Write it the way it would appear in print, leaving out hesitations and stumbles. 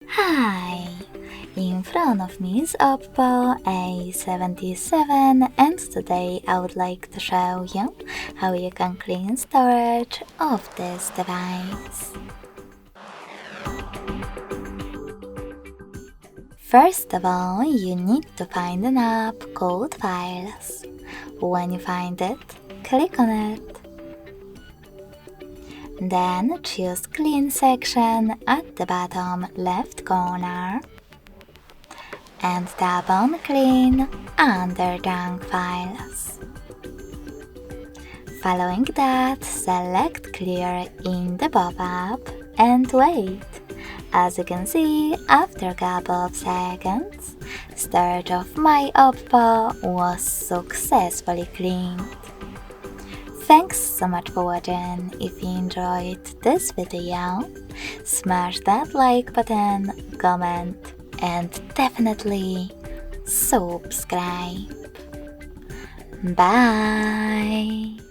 Hi! In front of me is Oppo A77 and today I would like to show you how you can clean storage of this device. First of all, you need to find an app called Files. When you find it, click on it. Then choose Clean section at the bottom left corner and tap on Clean under Junk Files. Following that, select Clear in the pop-up and wait. As you can see, after a couple of seconds, storage of my Oppo was successfully cleaned. Thanks so much for watching. If you enjoyed this video, smash that like button, comment, and definitely subscribe. Bye!